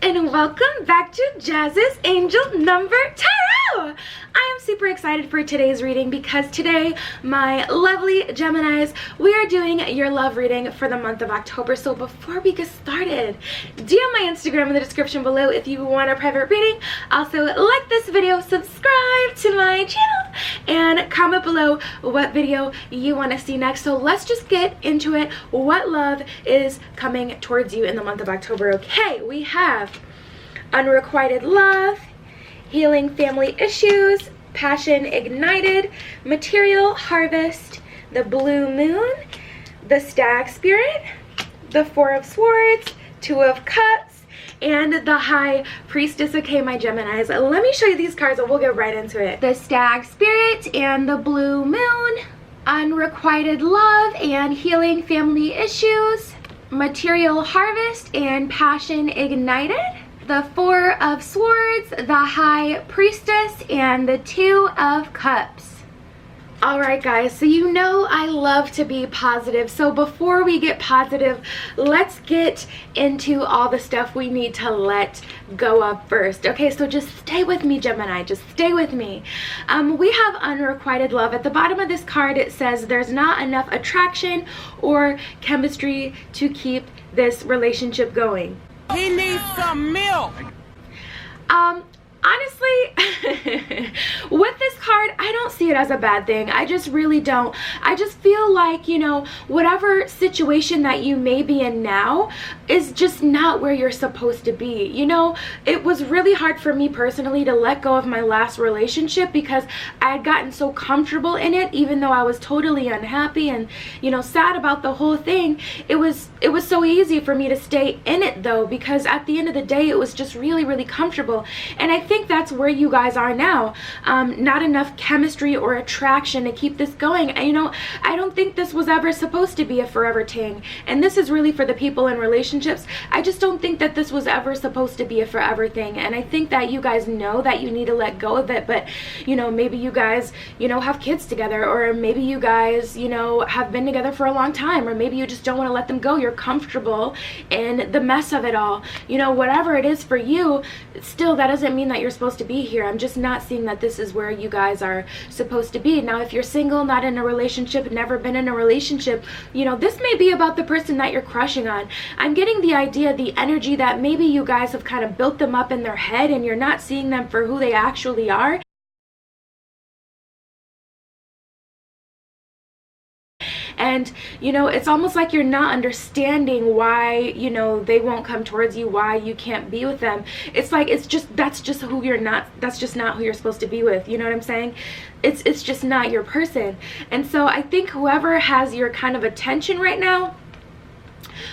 and welcome back to Jazz's Angel Number Tarot. I am super excited for today's reading because today, my lovely Geminis, we are doing your love reading for the month of October. So before we get started, DM my Instagram in the description below if you want a private reading. Also, like this video, subscribe to my channel, and comment below what video you want to see next. So let's just get into it. What love is coming towards you in the month of October? Okay, we have unrequited love, healing family issues, passion ignited, material harvest, the blue moon, the stag spirit, the Four of Swords, Two of Cups, and the High Priestess. Okay, my Geminis, let me show you these cards and we'll get right into it. The stag spirit and the blue moon, unrequited love and healing family issues, material harvest and passion ignited, the Four of Swords, the High Priestess, and the Two of Cups. Alright guys, so you know I love to be positive, so before we get positive, let's get into all the stuff we need to let go of first. Okay, so just stay with me, Gemini, just stay with me. We have unrequited love. At the bottom of this card it says there's not enough attraction or chemistry to keep this relationship going. He needs some milk. Honestly, with this card, I don't see it as a bad thing. I just really don't. I just feel like, you know, whatever situation that you may be in now is just not where you're supposed to be. You know, it was really hard for me personally to let go of my last relationship because I had gotten so comfortable in it, even though I was totally unhappy and, you know, sad about the whole thing. It was so easy for me to stay in it though, because at the end of the day, it was just really, really comfortable. And I think that's where you guys are now. Not enough chemistry or attraction to keep this going. And, you know, I don't think this was ever supposed to be a forever thing. And this is really for the people in relationships. I just don't think that this was ever supposed to be a forever thing. And I think that you guys know that you need to let go of it. But, you know, maybe you guys, you know, have kids together, or maybe you guys, you know, have been together for a long time, or maybe you just don't want to let them go. You're comfortable in the mess of it all. You know, whatever it is for you, still, that doesn't mean that you're supposed to be here. I'm just not seeing that this is where you guys are supposed to be. Now, if you're single, not in a relationship, never been in a relationship, you know, this may be about the person that you're crushing on. I'm getting the idea, the energy that maybe you guys have kind of built them up in their head and you're not seeing them for who they actually are. And, you know, it's almost like you're not understanding why, you know, they won't come towards you, why you can't be with them. It's like, that's just who you're not, that's just not who you're supposed to be with. You know what I'm saying? It's just not your person. And so I think whoever has your kind of attention right now,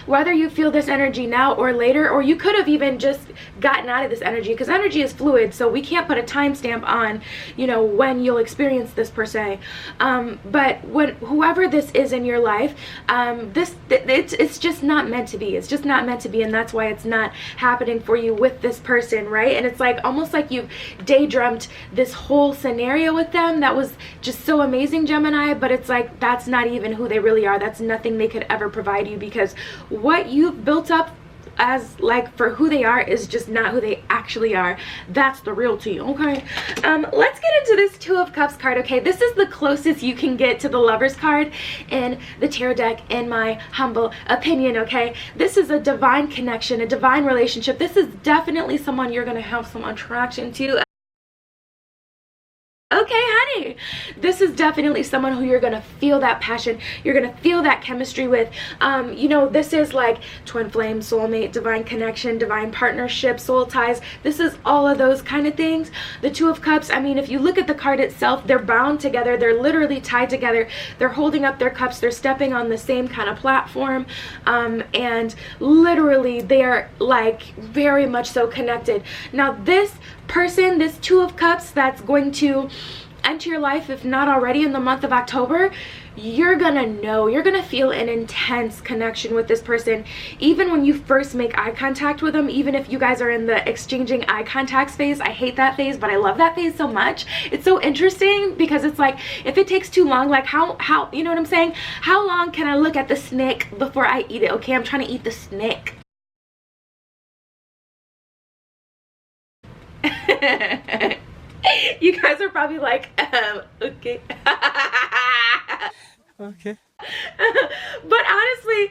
whether you feel this energy now or later, or you could have even just gotten out of this energy, because energy is fluid, so we can't put a timestamp on, you know, when you'll experience this per se. But whoever this is in your life, it's just not meant to be. It's just not meant to be, and that's why it's not happening for you with this person, right? And it's like almost like you've daydreamt this whole scenario with them that was just so amazing, Gemini, but it's like that's not even who they really are. That's nothing they could ever provide you, because what you've built up as like for who they are is just not who they actually are. That's the real tea. Okay, let's get into this Two of Cups card. Okay, this is the closest you can get to the Lovers card in the tarot deck, in my humble opinion. Okay, this is a divine connection, a divine relationship. This is definitely someone you're gonna have some attraction to. Okay, honey, this is definitely someone who you're gonna feel that passion, you're gonna feel that chemistry with. You know, this is like twin flame, soulmate, divine connection, divine partnership, soul ties. This is all of those kind of things. The Two of Cups, I mean, if you look at the card itself, they're bound together, they're literally tied together, they're holding up their cups, they're stepping on the same kind of platform, and literally they are like very much so connected. Now this person, this Two of Cups that's going to enter your life, if not already in the month of October, you're gonna know, you're gonna feel an intense connection with this person even when you first make eye contact with them. Even if you guys are in the exchanging eye contacts phase, I hate that phase, but I love that phase so much. It's so interesting because it's like, if it takes too long, like how you know what I'm saying, how long can I look at the snake before I eat it? Okay, I'm trying to eat the snake. You guys are probably like, okay. Okay. But honestly,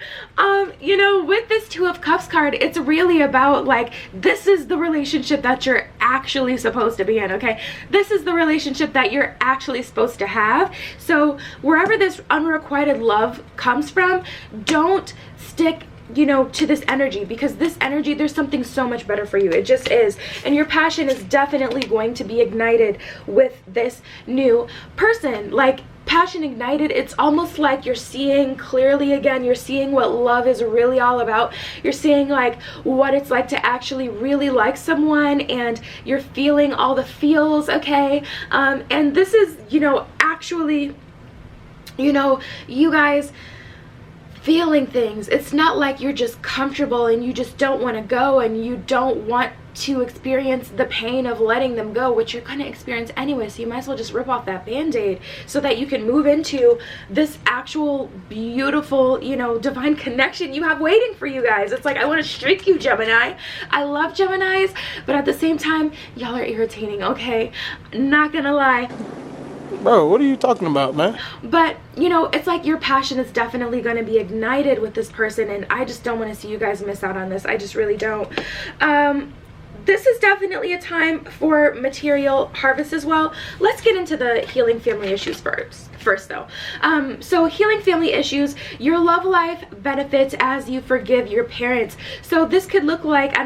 you know, with this Two of Cups card, it's really about like, this is the relationship that you're actually supposed to be in, okay? This is the relationship that you're actually supposed to have. So wherever this unrequited love comes from, don't stick, you know, to this energy, because this energy, there's something so much better for you. It just is. And your passion is definitely going to be ignited with this new person. Like, passion ignited, it's almost like you're seeing clearly again. You're seeing what love is really all about. You're seeing like what it's like to actually really like someone, and you're feeling all the feels, okay? And this is, you know, actually, you know, you guys feeling things. It's not like you're just comfortable and you just don't want to go and you don't want to experience the pain of letting them go, which you're going to experience anyway. So you might as well just rip off that band-aid so that you can move into this actual beautiful, you know, divine connection you have waiting for you guys. It's like, I want to streak you, Gemini. I love Geminis, but at the same time, y'all are irritating, okay? Not gonna lie. Bro, what are you talking about, man? But, you know, it's like your passion is definitely going to be ignited with this person, and I just don't want to see you guys miss out on this. I just really don't. This is definitely a time for material harvest as well. Let's get into the healing family issues first though. So healing family issues, your love life benefits as you forgive your parents. So this could look like, I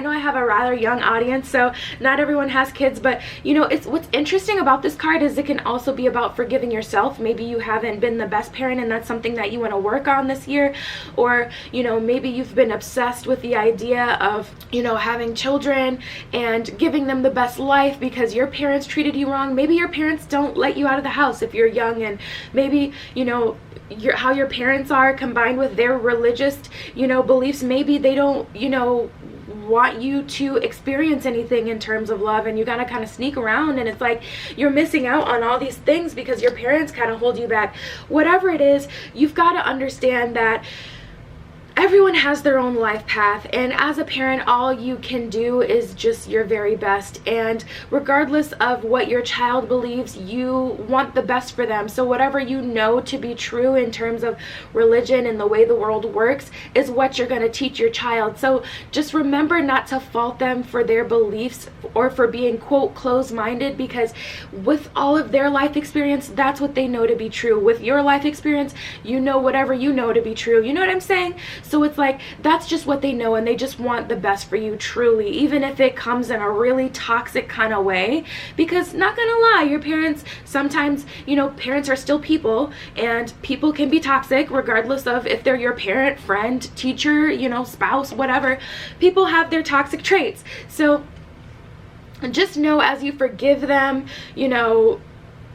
know I have a rather young audience, so not everyone has kids, but you know, it's what's interesting about this card is it can also be about forgiving yourself. Maybe you haven't been the best parent and that's something that you want to work on this year, or you know, maybe you've been obsessed with the idea of, you know, having children and giving them the best life because your parents treated you wrong. Maybe your parents don't let you out of the house if you're young, and maybe, you know, how your parents are combined with their religious, you know, beliefs, maybe they don't, you know, want you to experience anything in terms of love, and you gotta kind of sneak around, and it's like you're missing out on all these things because your parents kind of hold you back. Whatever it is, you've got to understand that everyone has their own life path, and as a parent, all you can do is just your very best, and regardless of what your child believes, you want the best for them. So whatever you know to be true in terms of religion and the way the world works is what you're going to teach your child. So just remember not to fault them for their beliefs or for being, quote, closed-minded, because with all of their life experience, that's what they know to be true. With your life experience, you know whatever you know to be true. You know what I'm saying? So it's like, that's just what they know, and they just want the best for you, truly, even if it comes in a really toxic kind of way. Because not gonna lie, your parents, sometimes, you know, parents are still people, and people can be toxic regardless of if they're your parent, friend, teacher, you know, spouse, whatever. People have their toxic traits. So just know as you forgive them, you know,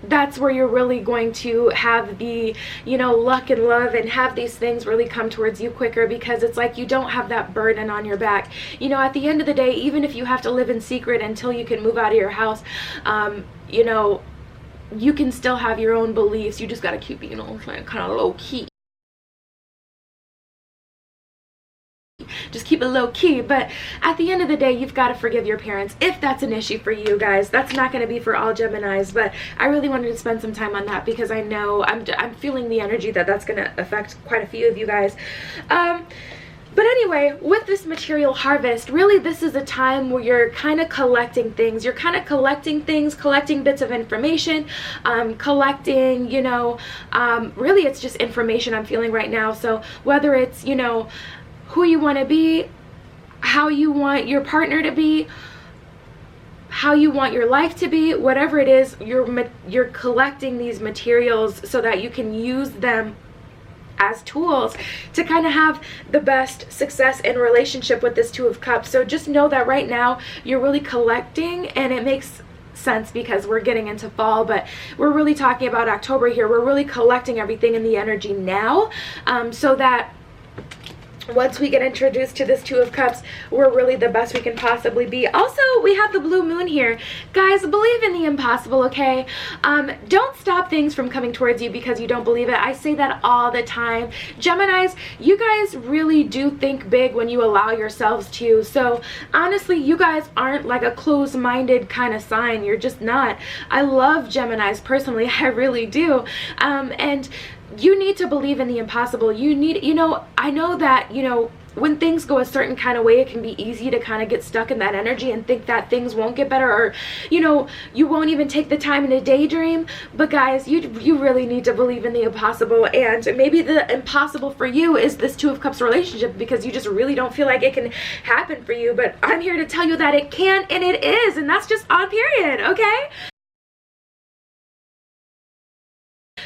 that's where you're really going to have the, you know, luck and love and have these things really come towards you quicker, because it's like you don't have that burden on your back. You know, at the end of the day, even if you have to live in secret until you can move out of your house, you know, you can still have your own beliefs. You just got to keep, you know, kind of low key. Just keep it low key. But at the end of the day, you've got to forgive your parents if that's an issue for you guys. That's not going to be for all Geminis, but I really wanted to spend some time on that because I know I'm feeling the energy that's going to affect quite a few of you guys. But anyway, with this material harvest, really this is a time where you're kind of collecting things. You're kind of collecting things, collecting bits of information, collecting, you know, really it's just information I'm feeling right now. So whether it's, you know, who you want to be, how you want your partner to be, how you want your life to be, whatever it is, you're collecting these materials so that you can use them as tools to kind of have the best success in relationship with this Two of Cups. So just know that right now you're really collecting, and it makes sense because we're getting into fall, but we're really talking about October here. We're really collecting everything in the energy now, so that once we get introduced to this Two of Cups, we're really the best we can possibly be. Also, we have the blue moon here. Guys, believe in the impossible, okay? Don't stop things from coming towards you because you don't believe it. I say that all the time. Geminis, you guys really do think big when you allow yourselves to. So, honestly, you guys aren't like a closed-minded kind of sign. You're just not. I love Geminis personally. I really do. And you need to believe in the impossible. You need, I know that, when things go a certain kind of way, it can be easy to kind of get stuck in that energy and think that things won't get better, or, you won't even take the time to daydream. But guys, you really need to believe in the impossible. And maybe the impossible for you is this Two of Cups relationship, because you just really don't feel like it can happen for you. But I'm here to tell you that it can, and it is, and that's just on period, okay?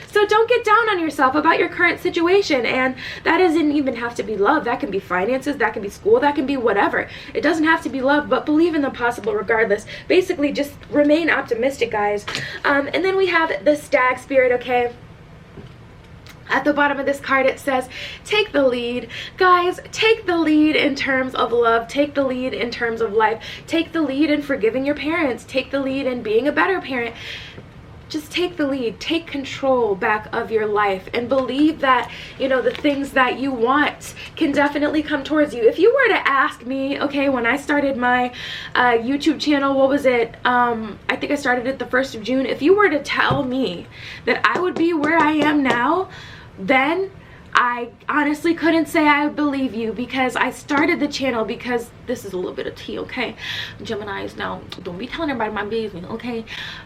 So don't get down on yourself about your current situation, and that doesn't even have to be love. That can be finances, that can be school, that can be whatever. It doesn't have to be love, but believe in the possible regardless. Basically, just remain optimistic, guys. And then we have the Stag Spirit, okay? At the bottom of this card, it says, take the lead. Guys, take the lead in terms of love. Take the lead in terms of life. Take the lead in forgiving your parents. Take the lead in being a better parent. Just take the lead, take control back of your life, and believe that, the things that you want can definitely come towards you. If you were to ask me, okay, when I started my YouTube channel, what was it? I think I started it the 1st of June. If you were to tell me that I would be where I am now, then I honestly couldn't say I believe you, because I started the channel because this is a little bit of tea, okay? Geminis, now don't be telling everybody my business, okay?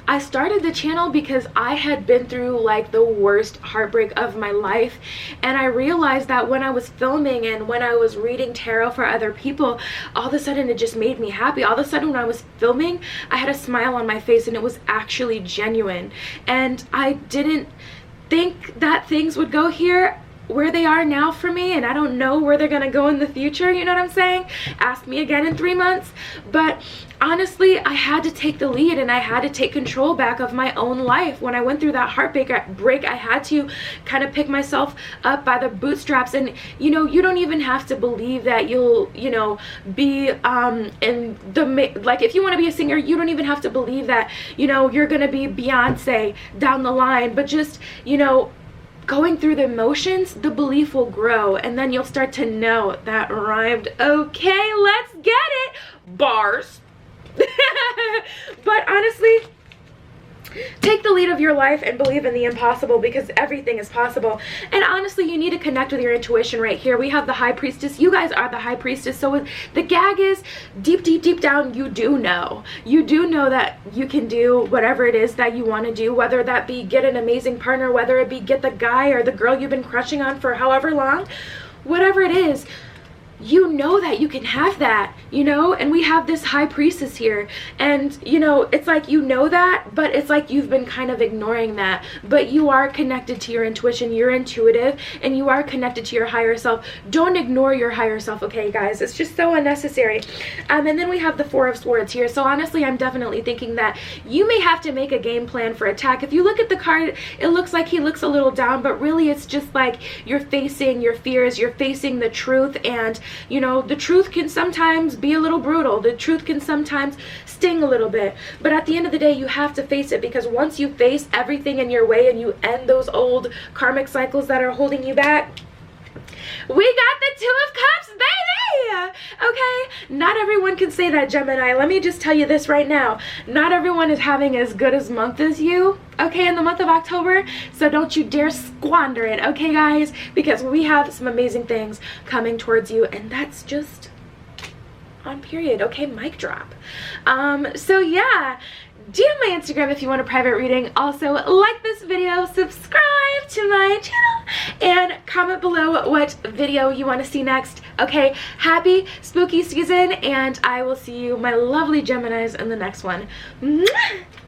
I started the channel because I had been through like the worst heartbreak of my life, and I realized that when I was filming and when I was reading tarot for other people, all of a sudden it just made me happy. All of a sudden when I was filming, I had a smile on my face, and it was actually genuine. And I didn't think that things would go here where they are now for me, and I don't know where they're gonna go in the future, you know what I'm saying? Ask me again in 3 months. But honestly, I had to take the lead, and I had to take control back of my own life. When I went through that heartbreak, I had to kind of pick myself up by the bootstraps. And you don't even have to believe that you'll be in the, like, if you want to be a singer, you don't even have to believe that you're gonna be Beyonce down the line. But just going through the emotions, the belief will grow, and then you'll start to know. That rhymed. Okay, let's get it. Bars. But honestly, take the lead of your life and believe in the impossible, because everything is possible. And honestly, you need to connect with your intuition right here. We have the High Priestess. You guys are the High Priestess. So the gag is, deep down, you do know. You do know that you can do whatever it is that you want to do, whether that be get an amazing partner, whether it be get the guy or the girl you've been crushing on for however long, whatever it is. You know that you can have that, and we have this High Priestess here, and it's like that, but it's like you've been kind of ignoring that. But you are connected to your intuition, you're intuitive, and you are connected to your higher self. Don't ignore your higher self, okay, guys? It's just so unnecessary. And then we have the Four of Swords here. So honestly, I'm definitely thinking that you may have to make a game plan for attack. If you look at the card, it looks like he looks a little down, but really it's just like you're facing your fears, you're facing the truth. And the truth can sometimes be a little brutal. The truth can sometimes sting a little bit. But at the end of the day, you have to face it, because once you face everything in your way and you end those old karmic cycles that are holding you back, we got the Two of Cups, baby! Okay? Not everyone can say that, Gemini. Let me just tell you this right now. Not everyone is having as good a month as you, okay, in the month of October. So don't you dare squander it, okay, guys? Because we have some amazing things coming towards you, and that's just on period, okay? Mic drop. So yeah. DM my Instagram if you want a private reading. Also, like this video, subscribe to my channel, and comment below what video you want to see next. Okay, happy spooky season, and I will see you, my lovely Geminis, in the next one. Mwah!